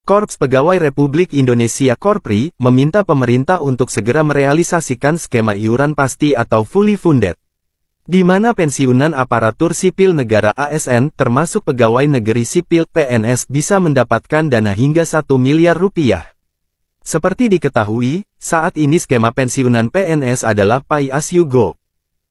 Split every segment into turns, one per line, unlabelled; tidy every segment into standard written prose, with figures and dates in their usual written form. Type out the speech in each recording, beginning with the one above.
Korps Pegawai Republik Indonesia Korpri meminta pemerintah untuk segera merealisasikan skema iuran pasti atau fully funded, di mana pensiunan aparatur sipil negara ASN termasuk pegawai negeri sipil PNS bisa mendapatkan dana hingga 1 miliar rupiah. Seperti diketahui, saat ini skema pensiunan PNS adalah Pay As You Go,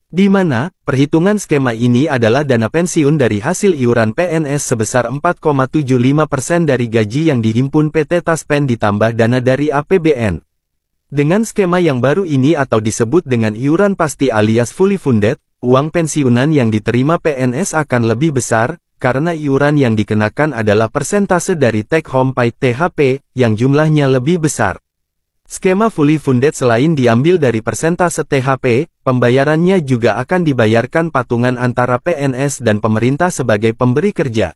di mana perhitungan skema ini adalah dana pensiun dari hasil iuran PNS sebesar 4,75% dari gaji yang dihimpun PT Taspen ditambah dana dari APBN. Dengan skema yang baru ini atau disebut dengan iuran pasti alias fully funded, uang pensiunan yang diterima PNS akan lebih besar, karena iuran yang dikenakan adalah persentase dari take home pay THP, yang jumlahnya lebih besar. Skema fully funded selain diambil dari persentase THP, pembayarannya juga akan dibayarkan patungan antara PNS dan pemerintah sebagai pemberi kerja.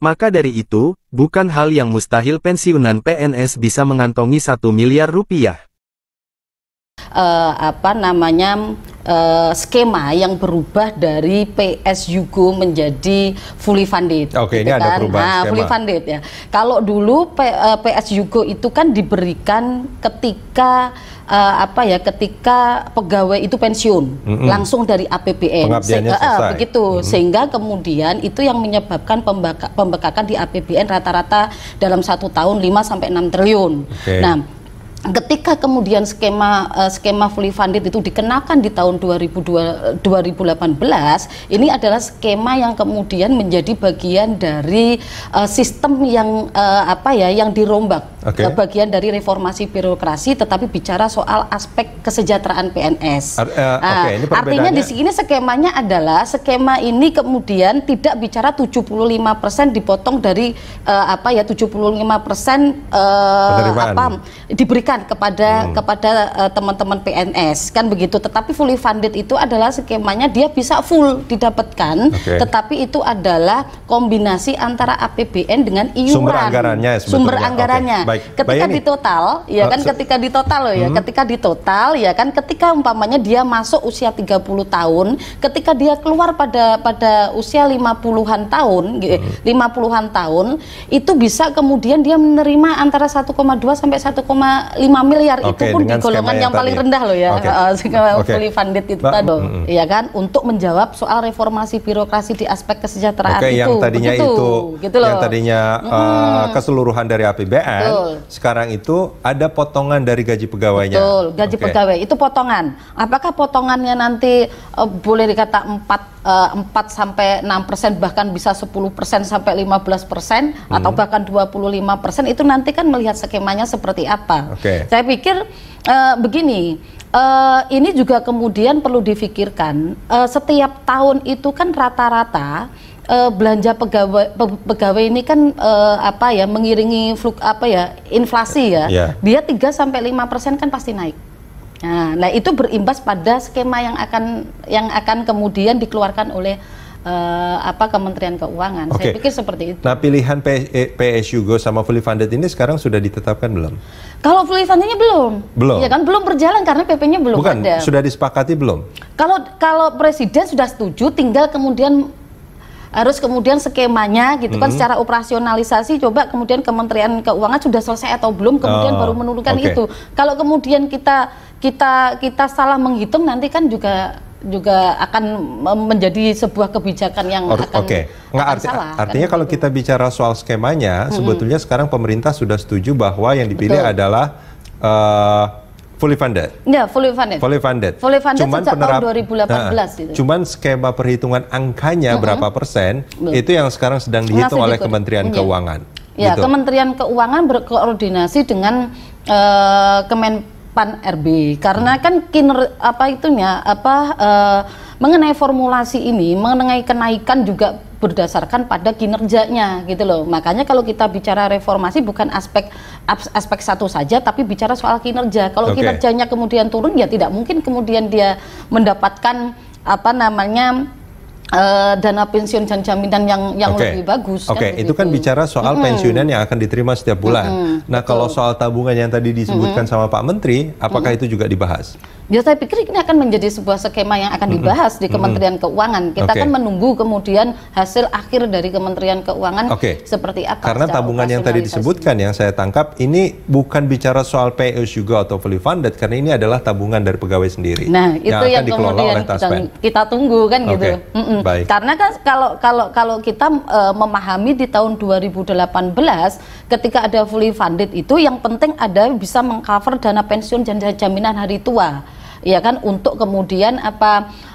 Maka dari itu, bukan hal yang mustahil pensiunan PNS bisa mengantongi 1 miliar rupiah.
Skema yang berubah dari PSYugo menjadi fully funded.
Oke, ini ada perubahan skema.
Fully funded ya. Kalau dulu PSYugo itu kan diberikan ketika ketika pegawai itu pensiun langsung dari APBN. Begitu. Sehingga kemudian itu yang menyebabkan pembekakan di APBN rata-rata dalam 1 tahun 5-6 triliun.
Okay.
Nah, ketika kemudian skema fully funded itu dikenakan di tahun 2018, ini adalah skema yang kemudian menjadi bagian dari sistem yang yang dirombak, bagian dari reformasi birokrasi, tetapi bicara soal aspek kesejahteraan PNS.
Ini
artinya di sini skemanya adalah skema ini kemudian tidak bicara 75% dipotong dari 75% diberikan kepada teman-teman PNS kan begitu, tetapi fully funded itu adalah skemanya dia bisa full didapatkan, tetapi itu adalah kombinasi antara APBN dengan iuran, sumber anggarannya. Ketika ditotal ya kan, ketika ditotal ya kan, ketika umpamanya dia masuk usia 30 tahun, ketika dia keluar pada usia 50-an tahun, 50-an tahun, itu bisa kemudian dia menerima antara 1,2 sampai 1,5 miliar, itu pun di golongan yang paling rendah loh ya, fully funded itu tadi, ya kan, untuk menjawab soal reformasi birokrasi di aspek kesejahteraan itu.
Yang tadinya yang tadinya keseluruhan dari APBN, sekarang itu ada potongan dari gaji pegawainya.
Betul, gaji pegawai itu potongan. Apakah potongannya nanti boleh dikata 4-6%, bahkan bisa 10% sampai 15%, atau bahkan 25%, itu nanti kan melihat skemanya seperti apa. Saya pikir begini, ini juga kemudian perlu difikirkan, setiap tahun itu kan rata-rata belanja pegawai ini kan mengiringi inflasi ya. Dia 3-5% kan pasti naik. Nah, itu berimbas pada skema yang akan kemudian dikeluarkan oleh Kementerian Keuangan. Saya pikir seperti itu.
Nah, pilihan PSYugo sama fully funded ini sekarang sudah ditetapkan belum?
Kalau fully fundednya belum. Ya kan, belum berjalan karena PP-nya belum ada.
Sudah disepakati belum?
Kalau Presiden sudah setuju, tinggal kemudian harus kemudian skemanya gitu kan, secara operasionalisasi, coba kemudian Kementerian Keuangan sudah selesai atau belum, kemudian baru menurunkan itu. Kalau kemudian kita salah menghitung, nanti kan juga akan menjadi sebuah kebijakan yang akan salah.
Artinya kalau kita bicara soal skemanya, sebetulnya sekarang pemerintah sudah setuju bahwa yang dipilih adalah fully funded.
Ya, fully funded. Fully funded
cuman
sejak tahun 2018 gitu.
Cuman skema perhitungan angkanya berapa persen, itu yang sekarang sedang dihitung oleh Kementerian Keuangan.
Ya, gitu. Kementerian Keuangan berkoordinasi dengan Kemenpan RB, karena kan mengenai formulasi ini, mengenai kenaikan juga berdasarkan pada kinerjanya gitu loh. Makanya kalau kita bicara reformasi bukan aspek satu saja, tapi bicara soal kinerja. Kalau kinerjanya kemudian turun, ya tidak mungkin kemudian dia mendapatkan dana pensiun dan jaminan yang lebih bagus.
Oke, itu kan bicara soal pensiunan yang akan diterima setiap bulan. Nah, kalau soal tabungan yang tadi disebutkan sama Pak Menteri, apakah itu juga dibahas?
Ya, saya pikir ini akan menjadi sebuah skema yang akan dibahas di Kementerian Keuangan. Kita kan menunggu kemudian hasil akhir dari Kementerian Keuangan seperti apa.
Karena tabungan yang tadi disebutkan, yang saya tangkap, ini bukan bicara soal pay as you go atau fully funded, karena ini adalah tabungan dari pegawai sendiri.
Nah, itu yang kemudian kita tunggu kan gitu.
Baik.
Karena kan kalau kita memahami di tahun 2018, ketika ada fully funded itu yang penting ada bisa mengcover dana pensiun dan jaminan hari tua. Ya kan, untuk kemudian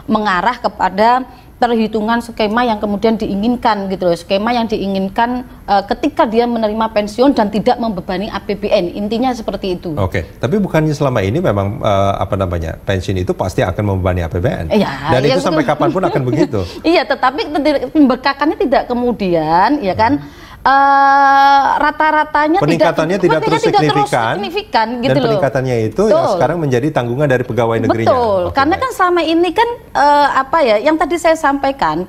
mengarah kepada perhitungan skema yang kemudian diinginkan gitu loh, skema yang diinginkan ketika dia menerima pensiun dan tidak membebani APBN, intinya seperti itu. Oke,
tapi bukannya selama ini memang pensiun itu pasti akan membebani APBN, dan itu sampai kapanpun akan begitu.
Iya, tetapi pembekakannya tidak kemudian, ya kan. Rata-ratanya
peningkatannya tidak terus signifikan
gitu
dan peningkatannya itu yang sekarang menjadi tanggungan dari pegawai negerinya.
Betul, karena kan selama ini kan yang tadi saya sampaikan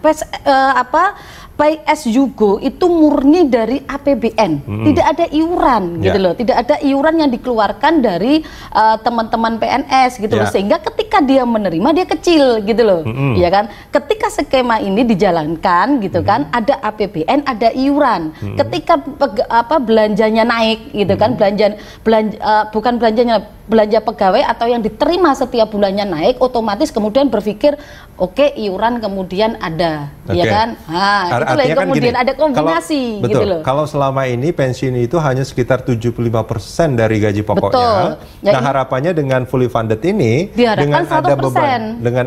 pay as you go itu murni dari APBN, tidak ada iuran gitu loh, tidak ada iuran yang dikeluarkan dari teman-teman PNS gitu loh, sehingga ketika dia menerima dia kecil gitu loh, ya kan. Ketika skema ini dijalankan gitu kan, ada APBN, ada iuran. Ketika belanjanya naik gitu kan, bukan belanja pegawai atau yang diterima setiap bulannya naik, otomatis kemudian berpikir oke, iuran kemudian ada, ya kan. Itulah kemudian gini, ada kombinasi gitu loh.
Kalau selama ini pensiun itu hanya sekitar 75% dari gaji pokoknya. Nah, harapannya dengan fully funded ini dengan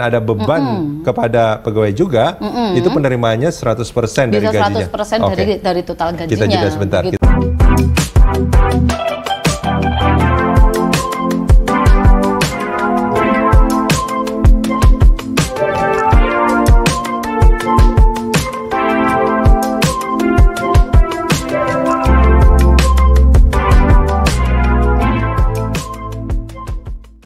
ada beban kepada pegawai juga, itu penerimaannya 100% dari gajinya.
Bisa 100% dari total gajinya.
Kita jeda sebentar.